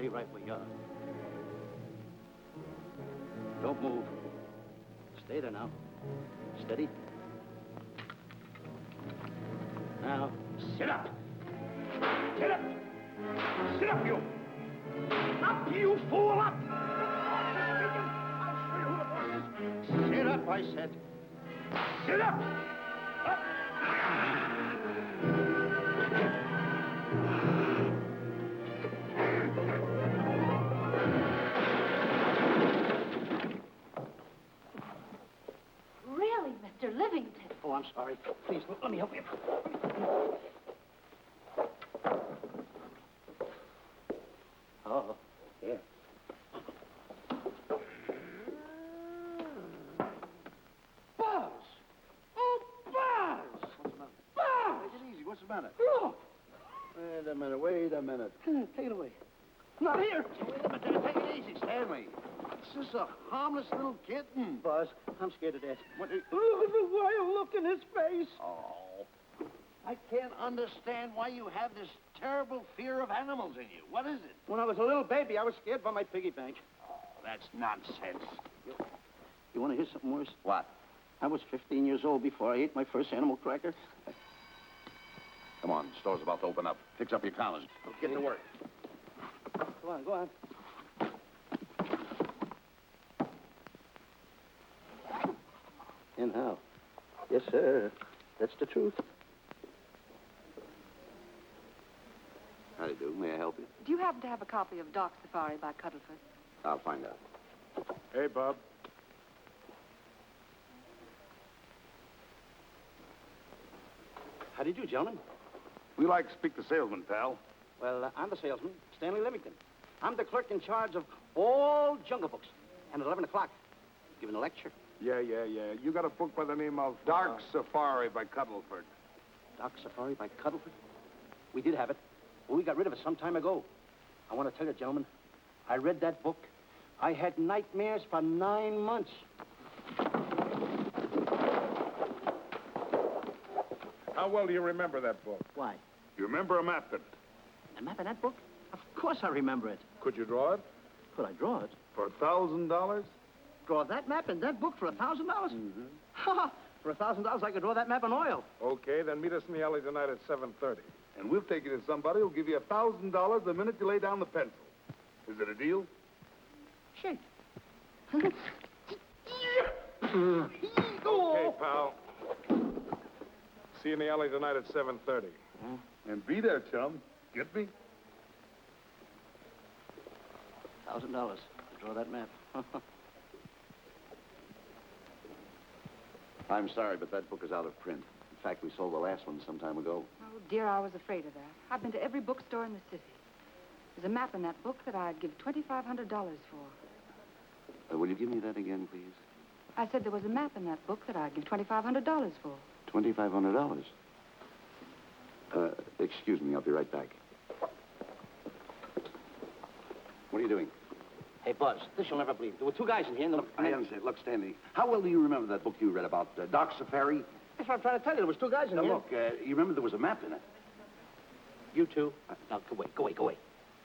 stay right where you are. Don't move. Stay there now. Steady. Now, sit up. Sit up. Sit up, you. Up, you fool, up. I'll show you who the boss is. Sit up, I said. Sit up. Up. Really, Mr. Livington? Oh, I'm sorry. Please, let me help you. Oh, here. Buzz! Oh, Buzz! What's the matter? Buzz! Take it easy. What's the matter? Look! Wait a minute. Take it away. Not here. Wait a minute. Take it easy, Stanley. This is a harmless little kitten. Buzz, I'm scared to death. Look at the wild look in his face. Oh. I can't understand why you have this terrible fear of animals in you. What is it? When I was a little baby, I was scared by my piggy bank. Oh, that's nonsense. You want to hear something worse? What? I was 15 years old before I ate my first animal cracker. Come on, the store's about to open up. Fix up your collars. Get to work. Go on. And how? Yes, sir. That's the truth. How do you do? May I help you? Do you happen to have a copy of Doc Safari by Cuddleford? I'll find out. Hey, Bob. How do you do, gentlemen? We like to speak to salesman, pal. Well, I'm the salesman, Stanley Livington. I'm the clerk in charge of all Jungle Books. And at 11 o'clock, giving a lecture. Yeah. You got a book by the name of Dark Safari by Cuddleford. Doc Safari by Cuddleford? We did have it. Well, we got rid of it some time ago. I want to tell you, gentlemen, I read that book. I had nightmares for 9 months. How well do you remember that book? Why? You remember a map in it? A map in that book? Of course I remember it. Could you draw it? Could I draw it? For $1,000? Draw that map in that book for $1,000? Mm-hmm. Ha! For $1,000, I could draw that map in oil. Okay, then meet us in the alley tonight at 7:30. And we'll take you to somebody who'll give you $1,000 the minute you lay down the pencil. Is it a deal? Shake. Okay, pal. See you in the alley tonight at 7:30. And be there, chum. Get me? $1,000 to draw that map. I'm sorry, but that book is out of print. In fact, we sold the last one some time ago. Oh, dear, I was afraid of that. I've been to every bookstore in the city. There's a map in that book that I'd give $2,500 for. Will you give me that again, please? I said there was a map in that book that I'd give $2,500 for. $2,500. Excuse me, I'll be right back. What are you doing? Hey, Buzz, this you'll never believe. There were two guys in here and... I understand. Look, Stanley, how well do you remember that book you read about Doc Safari? That's what I'm trying to tell you. There was two guys in Now, here. look, you remember there was a map in it. You two. Now, go away.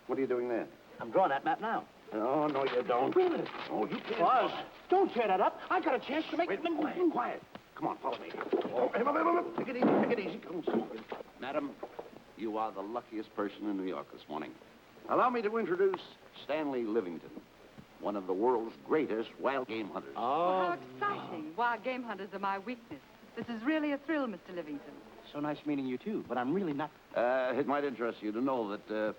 What are you doing there? I'm drawing that map now. Oh, no, you don't. Wait a minute. Oh, you can't. Buzz, don't tear that up. I got a chance to make... Wait, quiet. Come on, follow me. Oh, hey, look. Take it easy. Come on. Madam, you are the luckiest person in New York this morning. Allow me to introduce Stanley Livington, one of the world's greatest wild game hunters. Oh, how exciting. Wild game hunters are my weakness. This is really a thrill, Mr. Livington. So nice meeting you, too, but I'm really not... It might interest you to know that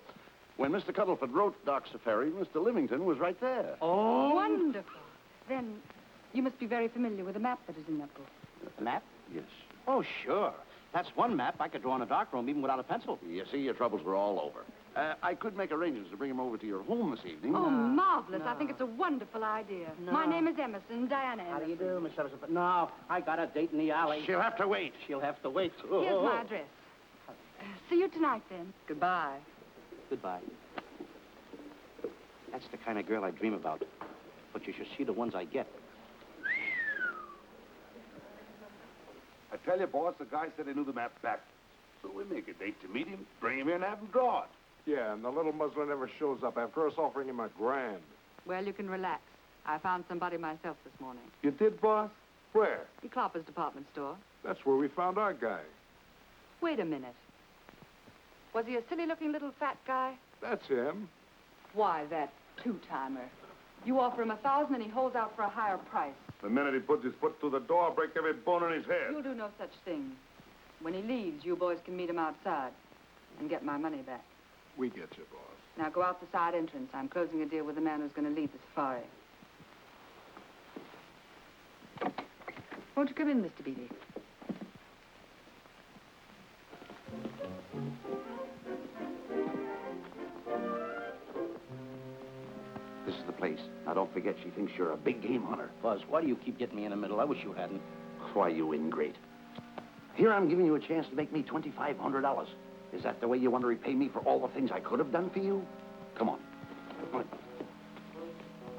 when Mr. Cuddleford wrote Doc Safari, Mr. Livington was right there. Oh! Wonderful. Then you must be very familiar with the map that is in that book. The map? Yes. Oh, sure. That's one map I could draw in a darkroom even without a pencil. You see, your troubles were all over. I could make arrangements to bring him over to your home this evening. Oh, marvelous. I think it's a wonderful idea. No. My name is Emerson, Diana Emerson. How do you do, Miss Emerson? But no, I got a date in the alley. She'll have to wait. She'll have to wait. Here's my address. See you tonight, then. Goodbye. Goodbye. That's the kind of girl I dream about. But you should see the ones I get. I tell you, boss, the guy said he knew the map back. So we make a date to meet him, bring him in, and have him draw it. Yeah, and the little muzzler never shows up after us offering him $1,000. Well, you can relax. I found somebody myself this morning. You did, boss? Where? In Clopper's department store. That's where we found our guy. Wait a minute. Was he a silly-looking little fat guy? That's him. Why, that two-timer. You offer him $1,000 and he holds out for a higher price. The minute he puts his foot through the door, I'll break every bone in his head. You'll do no such thing. When he leaves, you boys can meet him outside and get my money back. We get you, boss. Now go out the side entrance. I'm closing a deal with the man who's going to lead the safari. Won't you come in, Mr. Beatty? This is the place. Now, don't forget, she thinks you're a big game hunter. Buzz, why do you keep getting me in the middle? I wish you hadn't. Why, you ingrate. Here I'm giving you a chance to make me $2,500. Is that the way you want to repay me for all the things I could have done for you? Come on. Come on.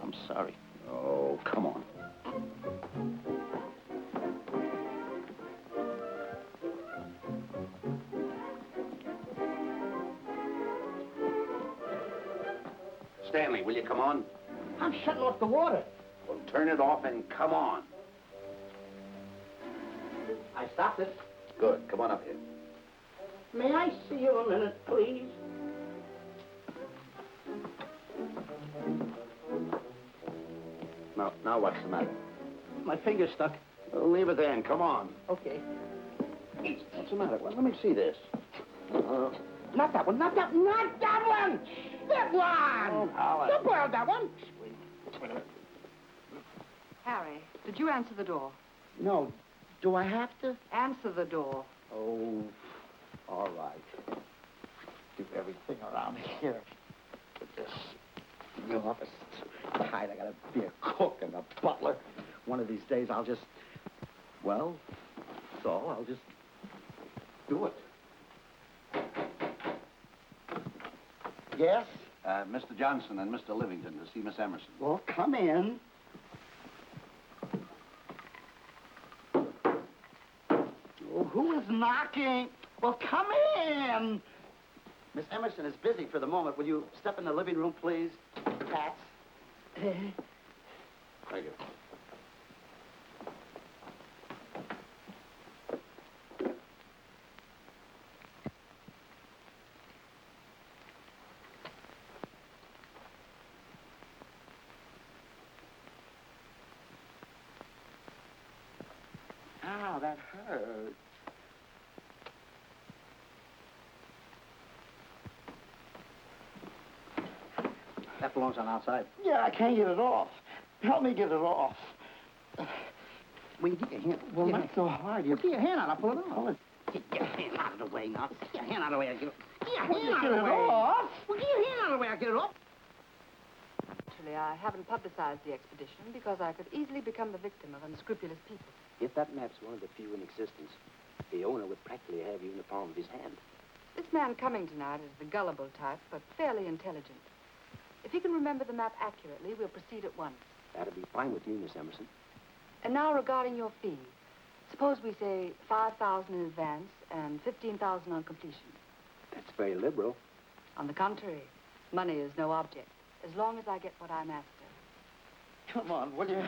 I'm sorry. Oh, come on. Stanley, will you come on? I'm shutting off the water. Well, turn it off and come on. I stopped it. Good. Come on up here. May I see you a minute, please? Now what's the matter? My finger's stuck. Leave it there and come on. Okay. What's the matter? Well, let me see this. Not that one, not that one! That one! Oh, now Don't pull out that one! Harry, did you answer the door? No. Do I have to? Answer the door. Oh, all right. Do everything around here. With this in the office. Tight. I gotta be a cook and a butler. One of these days I'll just, well, so I'll just do it. Yes? Mr. Johnson and Mr. Livington to see Miss Emerson. Well, come in. Oh, who is knocking? Well, come in. Miss Emerson is busy for the moment. Will you step in the living room, please? Pats. Thank you. Ow, that hurt. That belongs on outside. Yeah, I can't get it off. Help me get it off. Will you get your hand? Well, not so hard. Get your hand out. I'll pull it off. Get your hand out of the way now. Get your hand out of the way. I'll get it. Get your Will you hand get out of it the way. off? Well, get your hand out of the way. I'll get it off. Actually, I haven't publicized the expedition because I could easily become the victim of unscrupulous people. If that map's one of the few in existence, the owner would practically have you in the palm of his hand. This man coming tonight is the gullible type, but fairly intelligent. If he can remember the map accurately, we'll proceed at once. That'll be fine with me, Miss Emerson. And now regarding your fee. Suppose we say $5,000 in advance and $15,000 on completion. That's very liberal. On the contrary, money is no object, as long as I get what I'm after. Come on, will you?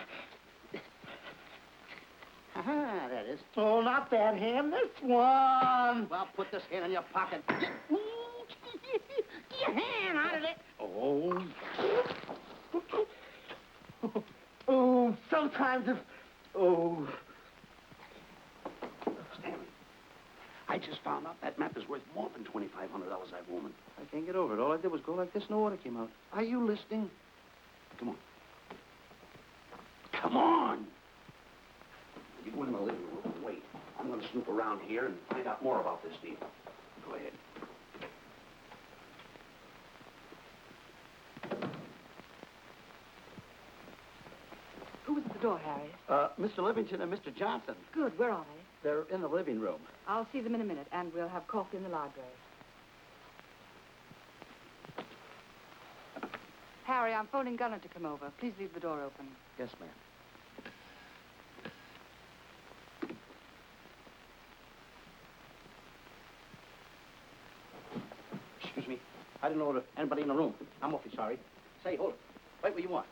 Aha, that is. Oh, not that hand. This one. Well, put this hand in your pocket. Get your hand out of it. Oh. Oh, sometimes if... Oh. Stanley, I just found out that map is worth more than $2,500, that woman. I can't get over it. All I did was go like this and the water came out. Are you listening? Come on. Come on. You go in the living room and wait. I'm going to snoop around here and find out more about this deal. Go ahead. Who was at the door, Harry? Mr. Livington and Mr. Johnson. Good, where are they? They're in the living room. I'll see them in a minute, and we'll have coffee in the library. Harry, I'm phoning Gunner to come over. Please leave the door open. Yes, ma'am. Excuse me. I didn't know there anybody in the room. I'm awfully sorry. Say, hold it. Wait where you are.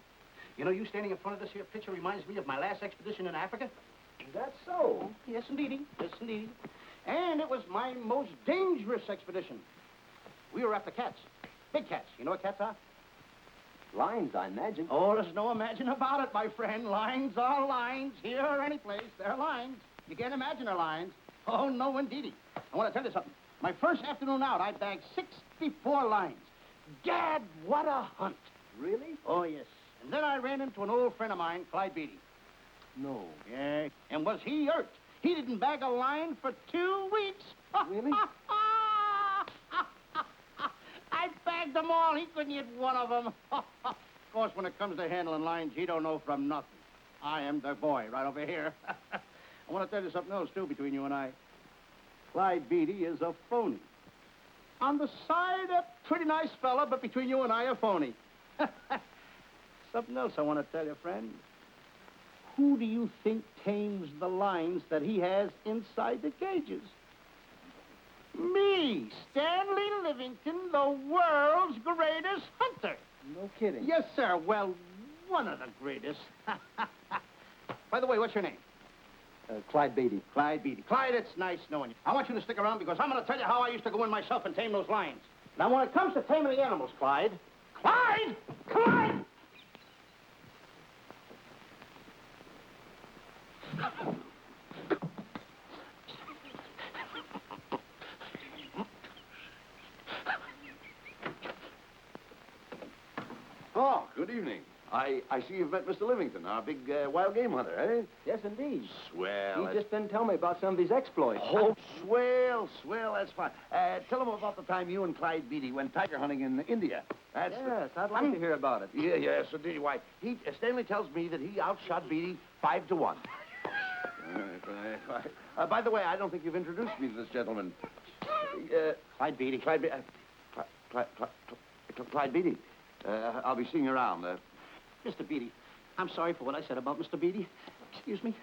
You know, you standing in front of this here picture reminds me of my last expedition in Africa. Is that so? Yes, indeedy. Yes, indeedy. And it was my most dangerous expedition. We were after cats. Big cats. You know what cats are? Lions, I imagine. Oh, there's no imagine about it, my friend. Lines are lines. Here or any place, they're lines. You can't imagine they're lines. Oh, no, indeedy. I want to tell you something. My first afternoon out, I bagged 64 lines. Gad, what a hunt. Really? Oh, yes. And then I ran into an old friend of mine, Clyde Beatty. No. Yeah, and was he hurt? He didn't bag a line for 2 weeks. Really? I bagged them all. He couldn't hit one of them. Of course, when it comes to handling lines, he don't know from nothing. I am the boy right over here. I want to tell you something else, too, between you and I. Clyde Beatty is a phony. On the side, a pretty nice fella, but between you and I, a phony. Something else I want to tell you, friend. Who do you think tames the lines that he has inside the cages? Me, Stanley Livington, the world's greatest hunter. No kidding. Yes, sir. Well, one of the greatest. By the way, what's your name? Clyde Beatty. Clyde Beatty. Clyde, it's nice knowing you. I want you to stick around because I'm going to tell you how I used to go in myself and tame those lions. Now, when it comes to taming the animals, Clyde... Clyde! Clyde! Oh, good evening. I see you've met Mr. Livington, our big wild game hunter, eh? Yes, indeed. Swell. He just didn't tell me about some of his exploits. Oh, swell, that's fine. Tell him about the time you and Clyde Beatty went tiger hunting in India. Yes, I'd like to hear about it. Yes, indeed. Why, Stanley tells me that he outshot Beatty 5-1. By the way, I don't think you've introduced me to this gentleman. Clyde Beatty. Clyde Beatty. I'll be seeing you around. Mr. Beatty, I'm sorry for what I said about Mr. Beatty. Excuse me.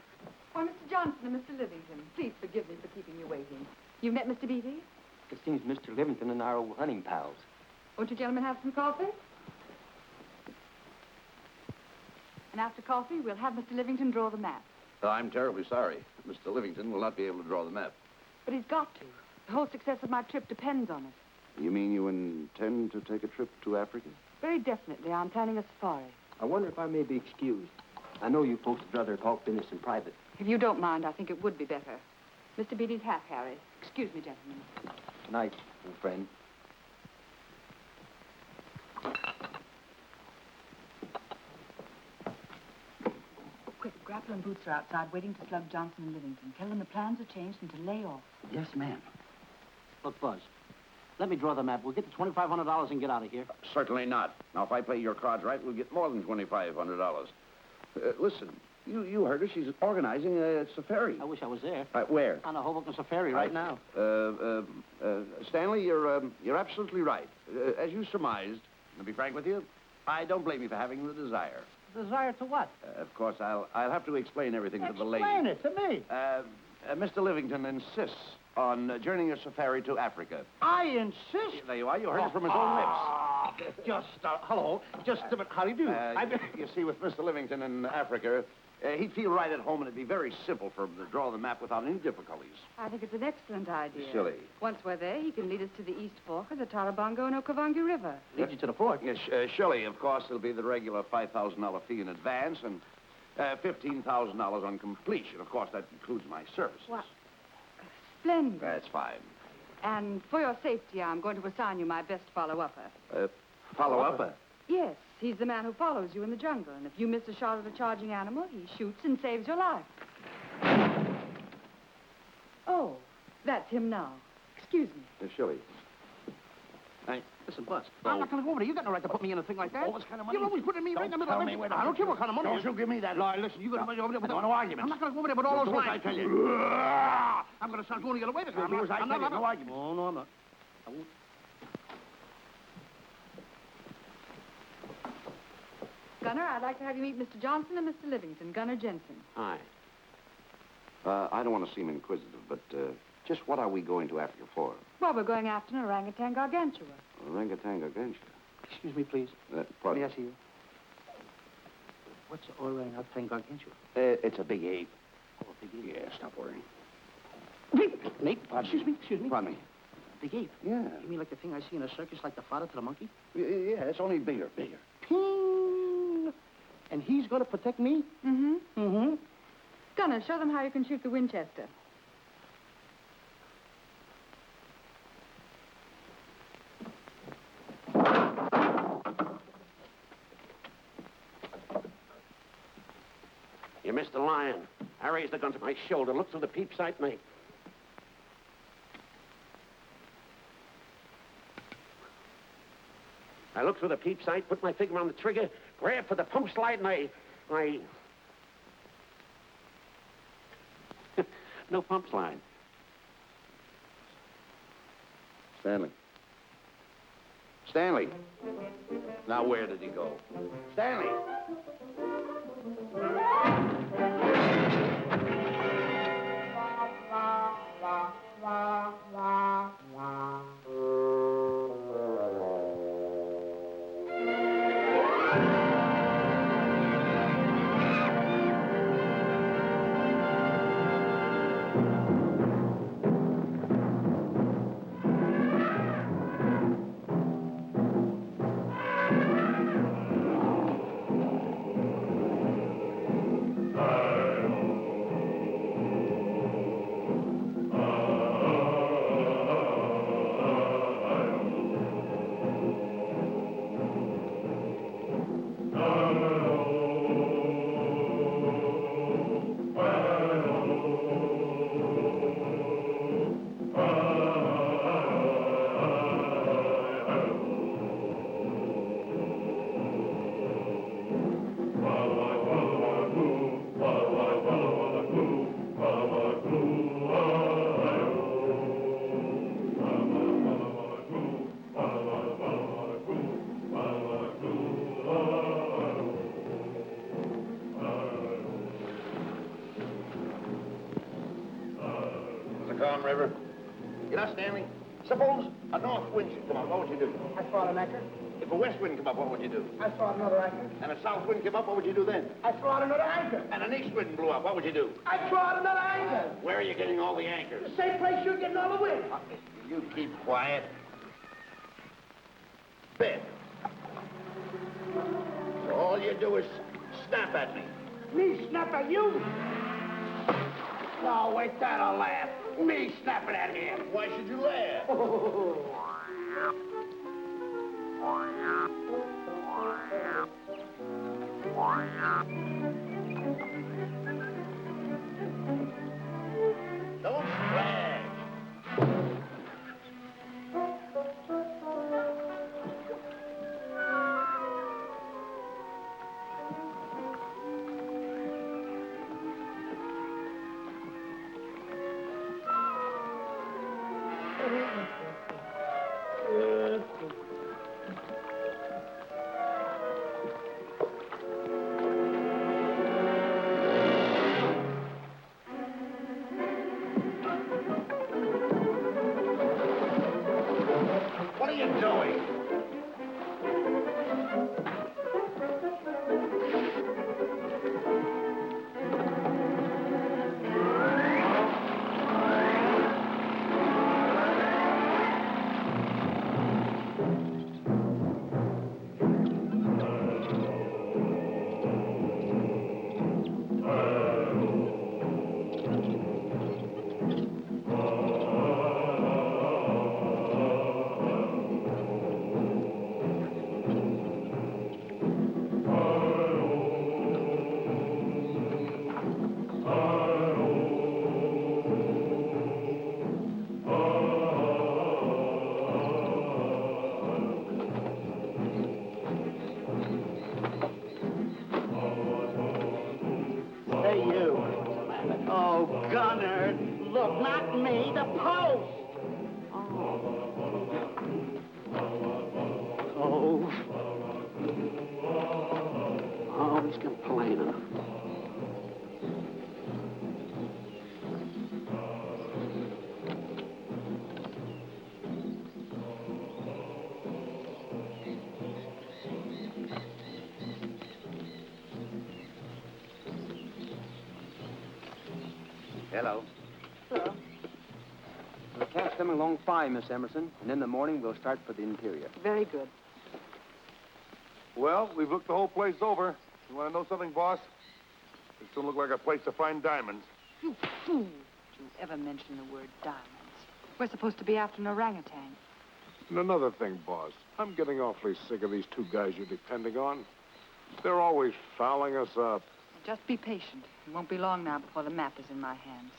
Why, Mr. Johnson and Mr. Livington, please forgive me for keeping you waiting. You met Mr. Beatty? It seems Mr. Livington and our old hunting pals. Won't you gentlemen have some coffee? And after coffee, we'll have Mr. Livington draw the map. I'm terribly sorry. Mr. Livington will not be able to draw the map. But he's got to. The whole success of my trip depends on it. You mean you intend to take a trip to Africa? Very definitely. I'm planning a safari. I wonder if I may be excused. I know you folks would rather talk business in private. If you don't mind, I think it would be better. Mr. Beatty's hat, Harry. Excuse me, gentlemen. Good night, old friend. Quick, grapple and boots are outside waiting to slug Johnson and Livington. Tell them the plans have changed and to lay off. Yes, ma'am. Look, Buzz, let me draw the map. We'll get the $2,500 and get out of here. Certainly not. Now, if I play your cards right, we'll get more than $2,500. Listen, you heard her. She's organizing a safari. I wish I was there. Where? On a Hoboken safari right now. Stanley, you're absolutely right. As you surmised, to be frank with you, I don't blame you for having the desire. Desire to what? Of course, I'll have to explain everything to the lady. Explain it to me. Mr. Livington insists on journeying a safari to Africa. I insist. There you are. You heard it from his own lips. Hello. Just a minute. How do you do? You see, with Mr. Livington in Africa, he'd feel right at home, and it'd be very simple for him to draw the map without any difficulties. I think it's an excellent idea. Silly. Once we're there, he can lead us to the East Fork of the Tarabongo and Okavango River. Lead you to the fort. Yes, surely, of course, there'll be the regular $5,000 fee in advance and $15,000 on completion. Of course, that includes my services. What? Splendid. That's fine. And for your safety, I'm going to assign you my best follow-upper. Follow-up? Yes, he's the man who follows you in the jungle. And if you miss a shot at a charging animal, he shoots and saves your life. Oh, that's him now. Excuse me. Shirley. Listen, Buzz, I'm not going to go over there. You got no right to put me in a thing like that. Oh, what kind of money? You're always putting me right in the middle of Don't tell me everything. what I don't care what kind of money. Don't you give me that. No, listen, you got to go over there with no arguments. I'm not going to go over there with all those Do as lines. I tell you. I'm going to start going the other way. Do as I tell you. No arguments. No, I'm not. I won't. Gunner, I'd like to have you meet Mr. Johnson and Mr. Livington, Gunner Jensen. Hi. I don't want to seem inquisitive, but just what are we going to Africa for? Well, we're going after an orangutan gargantua. Orangutan against Excuse me, please. you. May Pardon? I see you? What's orangutan against you? It's a big ape. Oh, a big ape. Yeah, stop worrying. Nate, excuse me. Pardon me. Big ape? Yeah. You mean like the thing I see in a circus, like the father to the monkey? Yeah, it's only bigger. Ping! And he's going to protect me? Mm-hmm. Mm-hmm. Gunner, show them how you can shoot the Winchester. You missed the lion. I raised the gun to my shoulder, looked through the peep sight, and I looked through the peep sight, put my finger on the trigger, grabbed for the pump slide, and I... No pump slide. Stanley. Stanley. Now, where did he go? Stanley! Calm River. You know, Stanley, suppose a north wind should come up, what would you do? I'd throw out an anchor. If a west wind come up, what would you do? I'd throw out another anchor. And a south wind came up, what would you do then? I'd throw out another anchor. And an east wind blew up, what would you do? I'd throw out another anchor. Where are you getting all the anchors? The same place you're getting all the wind. You keep quiet. Ben. So all you do is snap at me. Me snap at you? No, wait, that'll laugh. Me snapping at him. Why should you laugh? Don't splash. What are you doing? Hey, you. Oh, Gunner. Look, not me, the post. Oh. Oh, he's complaining. Hello. Hello. The camp's coming along fine, Miss Emerson. And in the morning, we'll start for the interior. Very good. Well, we've looked the whole place over. You want to know something, boss? This don't look like a place to find diamonds. You fool. Don't you ever mention the word diamonds. We're supposed to be after an orangutan. And another thing, boss. I'm getting awfully sick of these two guys you're depending on. They're always fouling us up. Just be patient. It won't be long now before the map is in my hands.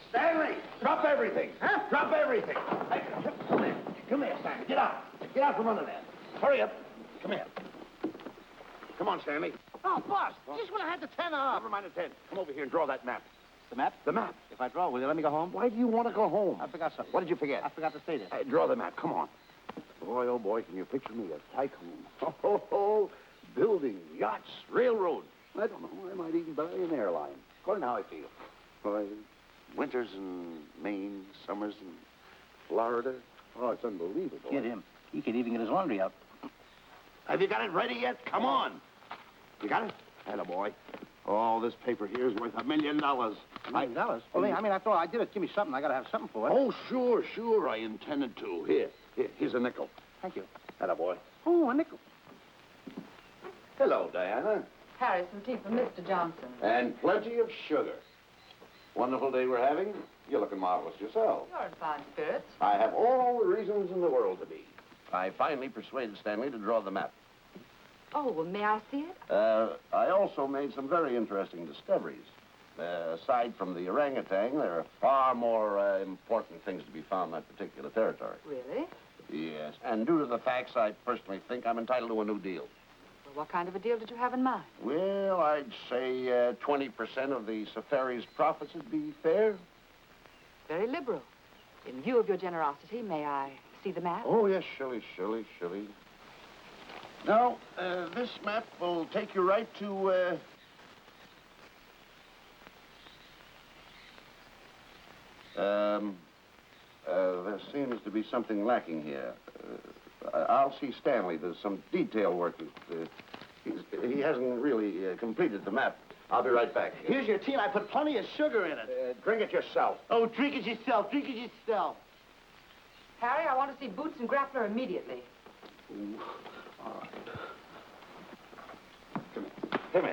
Stanley! Drop everything! Huh? Drop everything! Hey, come here. Come here, Stanley. Get out. Get out from under there. Hurry up. Come here. Come on, Stanley. Oh, boss, just when I had the 10 off. Never mind the 10. Come over here and draw that map. The map? The map. If I draw, will you let me go home? Why do you want to go home? I forgot something. What did you forget? I forgot to say this. Draw the map. Come on. Boy, oh, boy, can you picture me a tycoon? Oh, building yachts, railroads. I don't know. I might even buy an airline. According to how I feel. Boy, winters in Maine, summers in Florida. Oh, it's unbelievable. Get him. He could even get his laundry out. Have you got it ready yet? Come on. You got it? Attaboy. Oh, this paper here is worth $1 million. $1 million? Well, I thought I did it. Give me something. I got to have something for it. Oh, sure. I intended to. Here's a nickel. Thank you. Attaboy. Oh, a nickel. Hello, Diana. Harry, some tea for Mr. Johnson. And plenty of sugar. Wonderful day we're having. You're looking marvelous yourself. You're in fine spirits. I have all the reasons in the world to be. I finally persuaded Stanley to draw the map. Oh, well, may I see it? I also made some very interesting discoveries. Aside from the orangutan, there are far more important things to be found in that particular territory. Really? Yes. And due to the facts, I personally think I'm entitled to a new deal. Well, what kind of a deal did you have in mind? Well, I'd say 20% of the safari's profits would be fair. Very liberal. In view of your generosity, may I see the map? Oh, yes, Shirley. Now, this map will take you right to, there seems to be something lacking here. I'll see Stanley. There's some detail work. He hasn't really completed the map. I'll be right back. Here's your tea, and I put plenty of sugar in it. Drink it yourself. Oh, drink it yourself. Harry, I want to see Boots and Grappler immediately. Ooh. All right. Come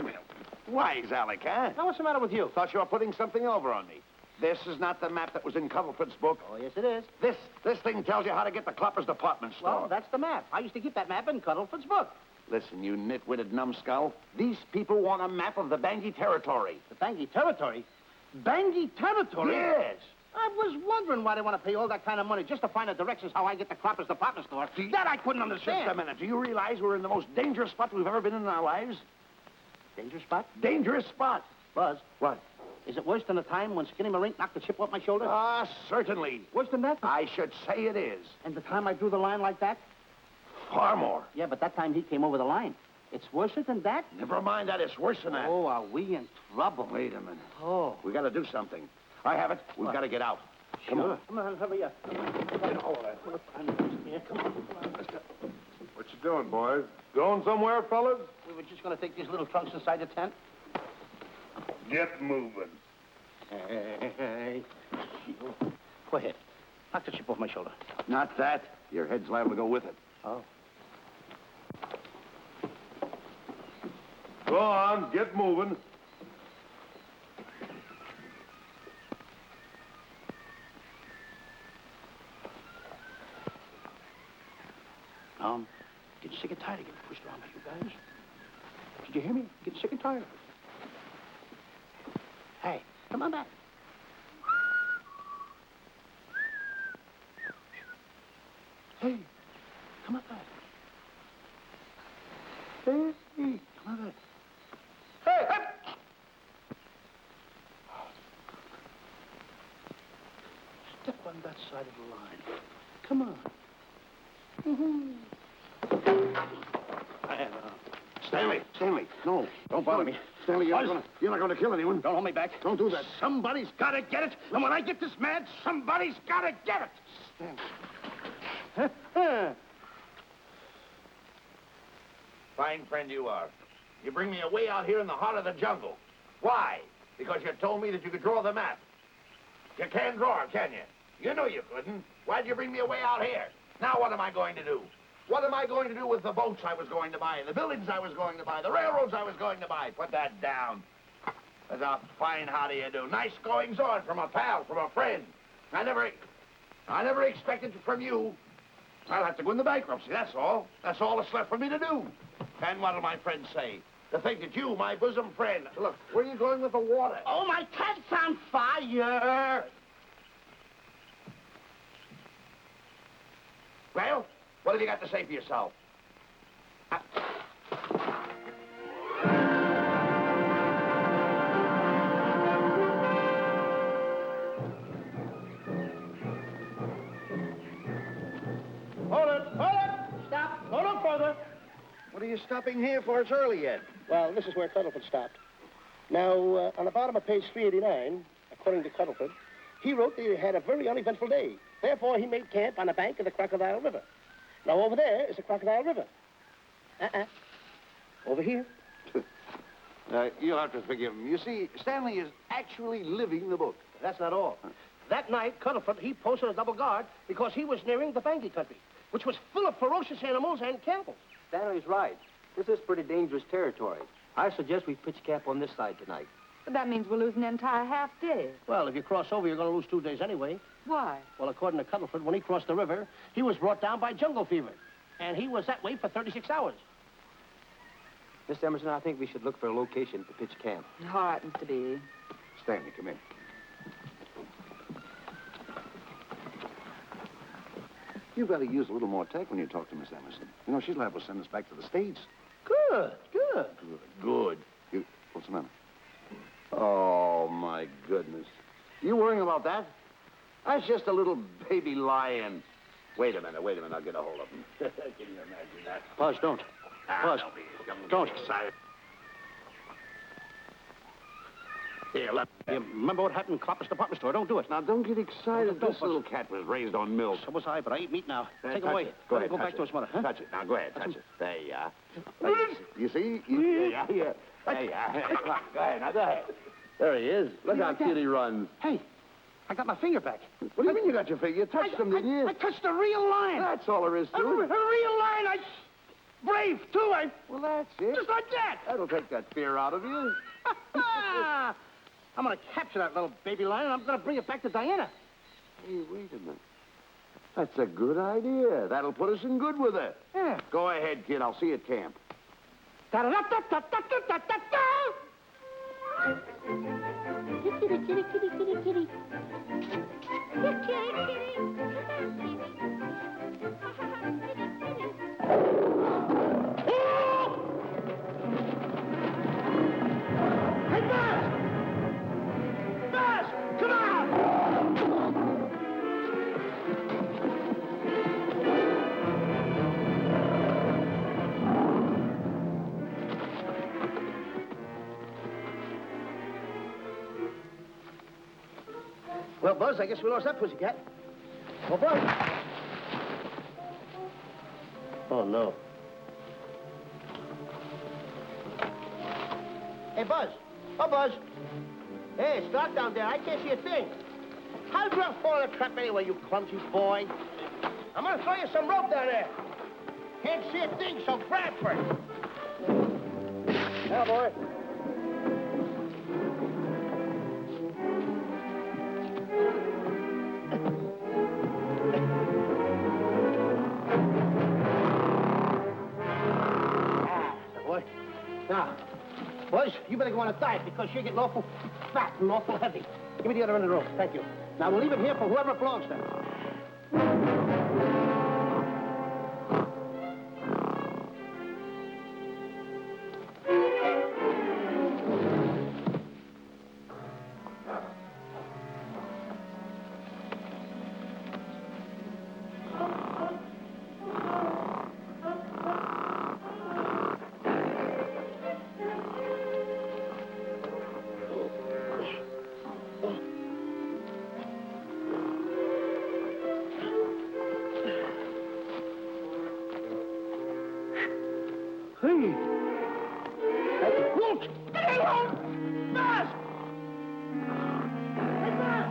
here. Wise, Alec, huh? Now, what's the matter with you? Thought you were putting something over on me. This is not the map that was in Cuddlefoot's book. Oh, yes, it is. This thing tells you how to get the Cloppers department store. Well, that's the map. I used to keep that map in Cuddlefoot's book. Listen, you nitwitted numbskull. These people want a map of the Bangui territory. The Bangui territory? Bangui territory? Yes. I was wondering why they want to pay all that kind of money just to find the directions how I get the Cloppers department store. That I couldn't understand. Just a minute. Do you realize we're in the most dangerous spot we've ever been in our lives? Dangerous spot? Dangerous spot. Buzz. What? Is it worse than the time when Skinny Marink knocked the chip off my shoulder? Ah, certainly. Worse than that? I should say it is. And the time I drew the line like that? Far more. Yeah, but that time he came over the line. It's worse than that? Never mind that. It's worse than that. Oh, are we in trouble? Wait a minute. Oh. We got to do something. I have it. We've got to get out. Come on. Come on, hurry up. Come on. All right. Come on. Let's go. What you doing, boys? Going somewhere, fellas? We were just going to take these little trunks inside the tent. Get moving. Hey. Go ahead. Knock the chip off my shoulder. Not that. Your head's liable to go with it. Oh. Go on, get moving. Getting sick and tired of getting pushed around by you guys. Did you hear me? Getting sick and tired. Hey, come on back. Hey, come on back. Hey, come on back. Hey, hey! Step on that side of the line. Come on. Stanley, no, don't bother me. Stanley, you're not going to kill anyone. Don't hold me back. Don't do that. Somebody's got to get it. And when I get this mad, somebody's got to get it. Fine friend you are. You bring me away out here in the heart of the jungle. Why? Because you told me that you could draw the map. You can't draw it, can you? You know you couldn't. Why'd you bring me away out here? Now what am I going to do? What am I going to do with the boats I was going to buy, the buildings I was going to buy, the railroads I was going to buy? Put that down. That's a fine how do you do. Nice goings on from a pal, from a friend. I never expected it from you. I'll have to go into bankruptcy, that's all. That's all that's left for me to do. And what'll my friends say? To think that you, my bosom friend... Look, where are you going with the water? Oh, my cat's on fire! Well, what have you got to say for yourself? Hold it! Stop! Go no further. What are you stopping here for? It's early yet. Well, this is where Cuddlefoot stopped. Now, on the bottom of page 389, according to Cuddlefoot, he wrote that he had a very uneventful day. Therefore, he made camp on the bank of the Crocodile River. Now, over there is the Crocodile River. Over here. You'll have to forgive him. You see, Stanley is actually living the book. That's not all. That night, Cuddlefoot, he posted a double guard because he was nearing the Bangi country, which was full of ferocious animals and cannibals. Stanley's right. This is pretty dangerous territory. I suggest we pitch camp on this side tonight. But that means we'll lose an entire half day. Well, if you cross over, you're going to lose 2 days anyway. Why? Well, according to Cuddlefoot, when he crossed the river, he was brought down by jungle fever. And he was that way for 36 hours. Miss Emerson, I think we should look for a location to pitch camp. All right, Mr. B. Stanley, come in. You've got to use a little more tact when you talk to Miss Emerson. You know, she's liable to send us back to the States. Good. Good. What's the matter? Oh, my goodness. You worrying about that? That's just a little baby lion. Wait a minute. I'll get a hold of him. Can you imagine that? Buzz, don't. Buzz, don't. Excited. Here, let You remember what happened in Copper's department store? Don't do it. Now, don't get excited. Don't, This little cat was raised on milk. So was I, but I eat meat now. Take him Touch away. it. Go ahead, Go touch back it. to his mother, huh? Touch it. Now, go ahead, touch it. There you are. You see? Yeah. There you are. Come on, go ahead. Now, go ahead. There he is. Look how cute he runs. Hey, I got my finger back. What do you mean you got your finger? You touched him, didn't you? I touched a real lion. That's all there is to A it. real lion. Brave, too. Well, that's it. Just like that. That'll take that fear out of you. I'm going to capture that little baby lion, and I'm going to bring it back to Diana. Hey, wait a minute. That's a good idea. That'll put us in good with her. Yeah. Go ahead, kid. I'll see you at camp. Da-da-da-da-da-da-da-da-da. Kitty, kitty, kitty, kitty, kitty. Kitty, kitty. Hey, Buzz! Buzz! Come on! Well, Buzz, I guess we lost that pussycat. Well, Buzz. Oh, no. Hey, Buzz. Oh, Buzz. Hey, it's dark down there. I can't see a thing. How'd you fall in a trap anyway, you clumsy boy? I'm gonna throw you some rope down there. Can't see a thing, so grab for it. Now, boy. Boy. Now, Buzz, you better go on a diet because you're getting awful fat and awful heavy. Give me the other end of the rope. Thank you. Now, we'll leave it here for whoever it belongs to. Hey! won't! He won't! Buzz! Hey, Buzz!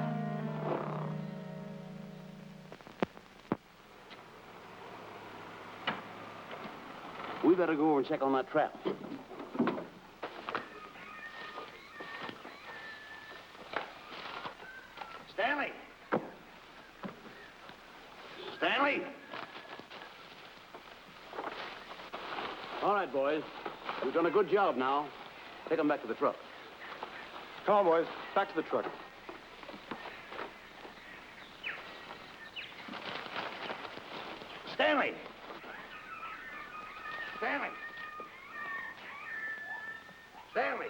We better go over and check on that trap. Stanley! Stanley! All right, boys. We've done a good job now. Take them back to the truck. Come on, boys. Back to the truck. Stanley! Stanley! Stanley!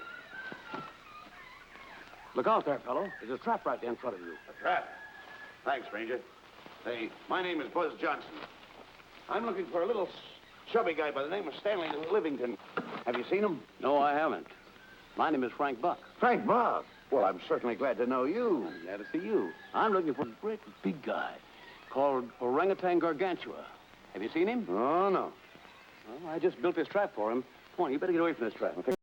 Look out there, fellow. There's a trap right there in front of you. A trap. Thanks, Ranger. Hey, my name is Buzz Johnson. I'm looking for a little chubby guy by the name of Stanley Livington. Have you seen him? No, I haven't. My name is Frank Buck. Frank Buck. Well, I'm certainly glad to know you. I'm glad to see you. I'm looking for a great big guy called Orangutan Gargantua. Have you seen him? Oh, no. Well, I just built this trap for him. Come on, you better get away from this trap. Okay?